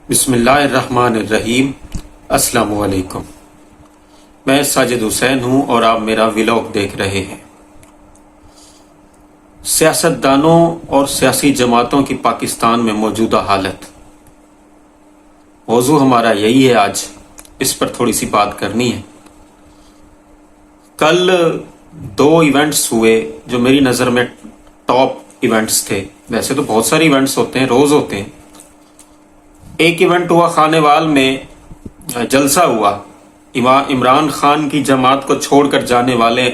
بسم اللہ الرحمن الرحیم۔ السلام علیکم، میں ساجد حسین ہوں اور آپ میرا ولاگ دیکھ رہے ہیں۔ سیاستدانوں اور سیاسی جماعتوں کی پاکستان میں موجودہ حالت، موضوع ہمارا یہی ہے۔ آج اس پر تھوڑی سی بات کرنی ہے۔ کل 2 ایونٹس ہوئے جو میری نظر میں ٹاپ ایونٹس تھے۔ ویسے تو بہت سارے ایونٹس ہوتے ہیں، روز ہوتے ہیں۔ ایک ایونٹ ہوا خانیوال میں، جلسہ ہوا عمران خان کی جماعت کو چھوڑ کر جانے والے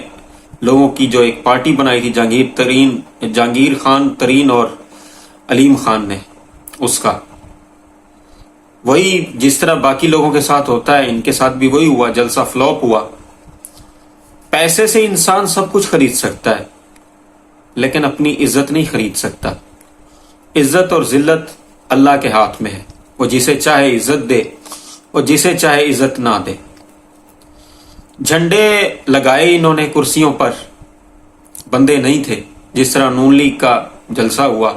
لوگوں کی جو ایک پارٹی بنائی تھی جہانگیر خان ترین اور علیم خان نے، اس کا وہی جس طرح باقی لوگوں کے ساتھ ہوتا ہے ان کے ساتھ بھی وہی ہوا۔ جلسہ فلاپ ہوا۔ پیسے سے انسان سب کچھ خرید سکتا ہے لیکن اپنی عزت نہیں خرید سکتا۔ عزت اور ذلت اللہ کے ہاتھ میں ہے، وہ جسے چاہے عزت دے اور جسے چاہے عزت نہ دے۔ جھنڈے لگائے انہوں نے کرسیوں پر، بندے نہیں تھے۔ جس طرح نون لیگ کا جلسہ ہوا،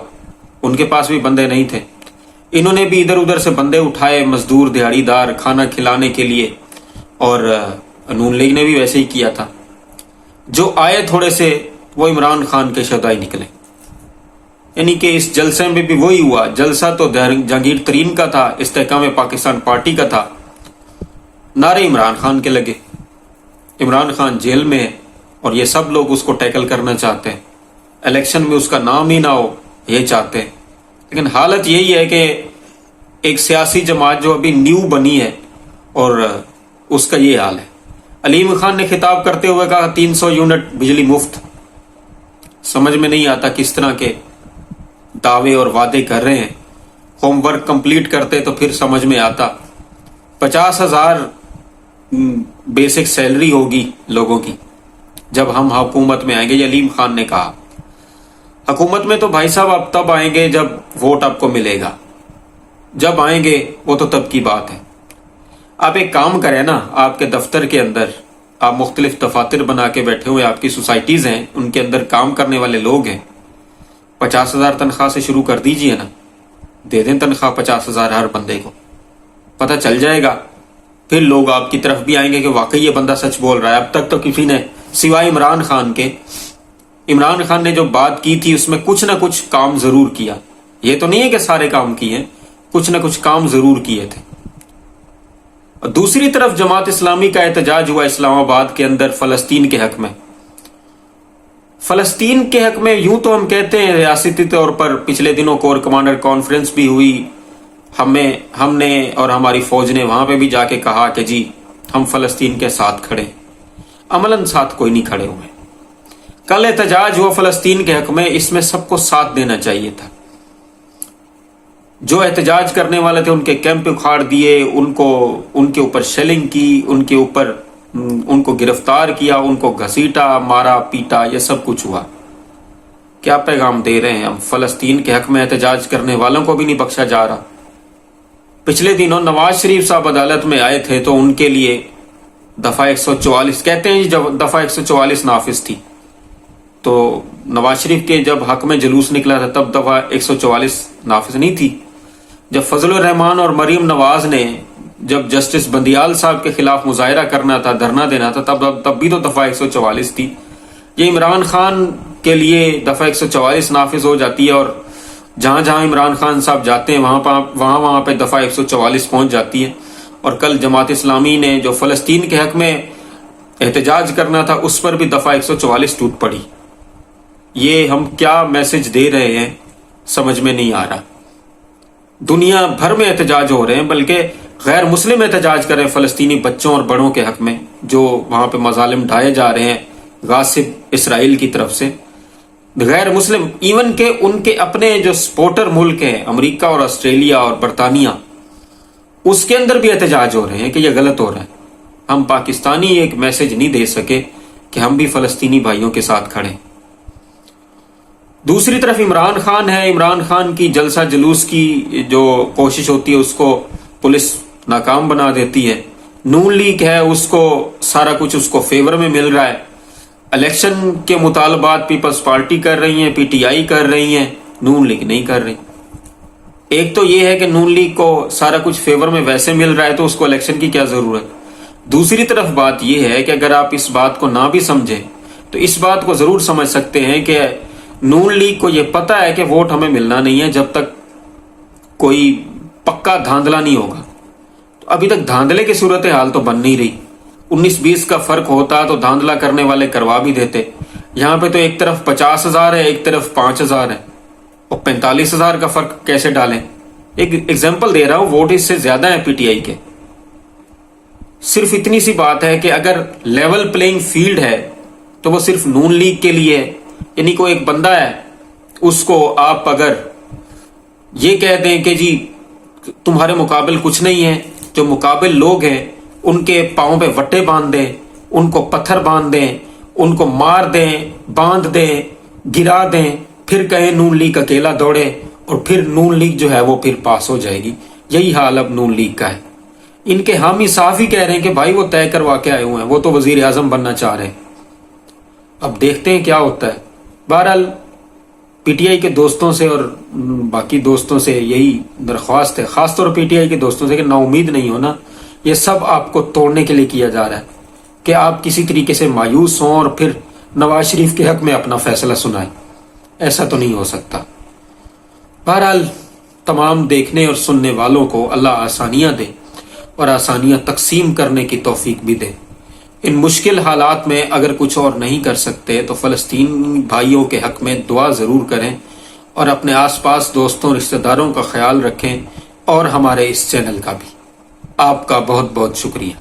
ان کے پاس بھی بندے نہیں تھے، انہوں نے بھی ادھر ادھر سے بندے اٹھائے، مزدور دیہڑی دار، کھانا کھلانے کے لیے، اور نون لیگ نے بھی ویسے ہی کیا تھا۔ جو آئے تھوڑے سے وہ عمران خان کے شدائی نکلے، یعنی کہ اس جلسے میں بھی وہی ہوا۔ جلسہ تو جہانگیر ترین کا تھا، استحکام پاکستان پارٹی کا تھا، نعرے عمران خان کے لگے۔ عمران خان جیل میں ہے اور یہ سب لوگ اس کو ٹیکل کرنا چاہتے ہیں، الیکشن میں اس کا نام ہی نہ ہو، یہ چاہتے ہیں۔ لیکن حالت یہی ہے کہ ایک سیاسی جماعت جو ابھی نیو بنی ہے اور اس کا یہ حال ہے۔ علیم خان نے خطاب کرتے ہوئے کہا 300 یونٹ بجلی مفت۔ سمجھ میں نہیں آتا کس طرح کے دعوے اور وعدے کر رہے ہیں۔ ہوم ورک کمپلیٹ کرتے تو پھر سمجھ میں آتا۔ 50,000 بیسک سیلری ہوگی لوگوں کی جب ہم حکومت میں آئیں گے، یہ علیم خان نے کہا۔ حکومت میں تو بھائی صاحب آپ تب آئیں گے جب ووٹ آپ کو ملے گا، جب آئیں گے وہ تو تب کی بات ہے۔ آپ ایک کام کریں نا، آپ کے دفتر کے اندر آپ مختلف دفاتر بنا کے بیٹھے ہوئے، آپ کی سوسائٹیز ہیں، ان کے اندر کام کرنے والے لوگ ہیں، 50,000 تنخواہ سے شروع کر دیجئے نا، دے دیں تنخواہ 50,000 ہر بندے کو، پتہ چل جائے گا۔ پھر لوگ آپ کی طرف بھی آئیں گے کہ واقعی یہ بندہ سچ بول رہا ہے۔ اب تک تو کسی نے سوائے عمران خان نے جو بات کی تھی اس میں کچھ نہ کچھ کام ضرور کیا۔ یہ تو نہیں ہے کہ سارے کام کیے، کچھ نہ کچھ کام ضرور کیے تھے۔ اور دوسری طرف جماعت اسلامی کا احتجاج ہوا اسلام آباد کے اندر فلسطین کے حق میں۔ فلسطین کے حق میں یوں تو ہم کہتے ہیں، ریاستی طور پر پچھلے دنوں کور کمانڈر کانفرنس بھی ہوئی، ہم نے اور ہماری فوج نے وہاں پہ بھی جا کے کہا کہ جی ہم فلسطین کے ساتھ کھڑے، عملاً ساتھ کوئی نہیں کھڑے ہوئے۔ کل احتجاج ہوا فلسطین کے حق میں، اس میں سب کو ساتھ دینا چاہیے تھا۔ جو احتجاج کرنے والے تھے ان کے کیمپ اکھاڑ دیے، ان کے اوپر شیلنگ کی، ان کو گرفتار کیا، ان کو گھسیٹا، مارا پیٹا، یہ سب کچھ ہوا۔ کیا پیغام دے رہے ہیں ہم؟ فلسطین کے حق میں احتجاج کرنے والوں کو بھی نہیں بخشا جا رہا۔ پچھلے دنوں نواز شریف صاحب عدالت میں آئے تھے تو ان کے لیے دفعہ 144 کہتے ہیں، جب دفعہ 144 نافذ تھی تو نواز شریف کے جب حق میں جلوس نکلا تھا تب دفعہ 144 نافذ نہیں تھی۔ جب فضل الرحمان اور مریم نواز نے جب جسٹس بندیال صاحب کے خلاف مظاہرہ کرنا تھا، دھرنا دینا تھا، تب بھی تو دفعہ 144 تھی۔ یہ عمران خان کے لیے دفعہ 144 نافذ ہو جاتی ہے، اور جہاں جہاں عمران خان صاحب جاتے ہیں وہاں پہ دفعہ 144 پہنچ جاتی ہے۔ اور کل جماعت اسلامی نے جو فلسطین کے حق میں احتجاج کرنا تھا اس پر بھی دفعہ 144 ٹوٹ پڑی۔ یہ ہم کیا میسج دے رہے ہیں سمجھ میں نہیں آ رہا۔ دنیا بھر میں احتجاج ہو رہے ہیں، بلکہ غیر مسلم احتجاج کر رہے ہیں فلسطینی بچوں اور بڑوں کے حق میں، جو وہاں پہ مظالم ڈھائے جا رہے ہیں غاصب اسرائیل کی طرف سے۔ غیر مسلم، ایون کہ ان کے اپنے جو سپورٹر ملک ہیں امریکہ اور آسٹریلیا اور برطانیہ، اس کے اندر بھی احتجاج ہو رہے ہیں کہ یہ غلط ہو رہا ہے۔ ہم پاکستانی ایک میسج نہیں دے سکے کہ ہم بھی فلسطینی بھائیوں کے ساتھ کھڑے۔ دوسری طرف عمران خان ہے، عمران خان کی جلسہ جلوس کی جو کوشش ہوتی ہے اس کو پولیس ناکام بنا دیتی ہے۔ نون لیگ ہے، اس کو سارا کچھ اس کو فیور میں مل رہا ہے۔ الیکشن کے مطالبات پیپلز پارٹی کر رہی ہیں، پی ٹی آئی کر رہی ہیں، نون لیگ نہیں کر رہی۔ ایک تو یہ ہے کہ نون لیگ کو سارا کچھ فیور میں ویسے مل رہا ہے تو اس کو الیکشن کی کیا ضرورت. دوسری طرف بات یہ ہے کہ اگر آپ اس بات کو نہ بھی سمجھیں تو اس بات کو ضرور سمجھ سکتے ہیں کہ نون لیگ کو یہ پتا ہے کہ ووٹ ہمیں ملنا نہیں ہے جب تک کوئی پکا دھاندلا نہیں ہوگا. تو ابھی تک دھاندلے کی صورتحال تو بن نہیں رہی. 19-20 کا فرق ہوتا تو دھاندلا کرنے والے کروا بھی دیتے. یہاں پہ تو ایک طرف 50,000 ہے, ایک طرف 5,000 ہے, اور 45,000 کا فرق کیسے ڈالیں. ایک ایگزامپل دے رہا ہوں, ووٹ اس سے زیادہ ہیں پی ٹی آئی کے. صرف اتنی سی بات ہے کہ اگر لیول پلینگ فیلڈ ہے تو وہ صرف نون لیگ کے لیے ہے. یعنی کوئی ایک بندہ ہے, اس کو آپ اگر یہ کہہ دیں کہ جی تمہارے مقابل کچھ نہیں ہے, جو مقابل لوگ ہیں ان کے پاؤں پہ وٹے باندھ دیں, ان کو پتھر باندھ دیں, ان کو مار دیں, باندھ دیں, گرا دیں, پھر کہیں نون لیگ اکیلا دوڑے اور پھر نون لیگ جو ہے وہ پھر پاس ہو جائے گی. یہی حال اب نون لیگ کا ہے. ان کے حامی صاف ہی کہہ رہے ہیں کہ بھائی وہ طے کروا کے آئے ہوئے ہیں, وہ تو وزیر اعظم بننا چاہ رہے ہیں. اب دیکھتے ہیں کیا ہوتا ہے. بہرحال پی ٹی آئی کے دوستوں سے اور باقی دوستوں سے یہی درخواست ہے, خاص طور پی ٹی آئی کے دوستوں سے, کہ نا امید نہیں ہونا. یہ سب آپ کو توڑنے کے لیے کیا جا رہا ہے کہ آپ کسی طریقے سے مایوس ہوں اور پھر نواز شریف کے حق میں اپنا فیصلہ سنائیں. ایسا تو نہیں ہو سکتا. بہرحال تمام دیکھنے اور سننے والوں کو اللہ آسانیاں دے اور آسانیاں تقسیم کرنے کی توفیق بھی دے. ان مشکل حالات میں اگر کچھ اور نہیں کر سکتے تو فلسطینی بھائیوں کے حق میں دعا ضرور کریں اور اپنے آس پاس دوستوں رشتہ داروں کا خیال رکھیں, اور ہمارے اس چینل کا بھی. آپ کا بہت بہت شکریہ.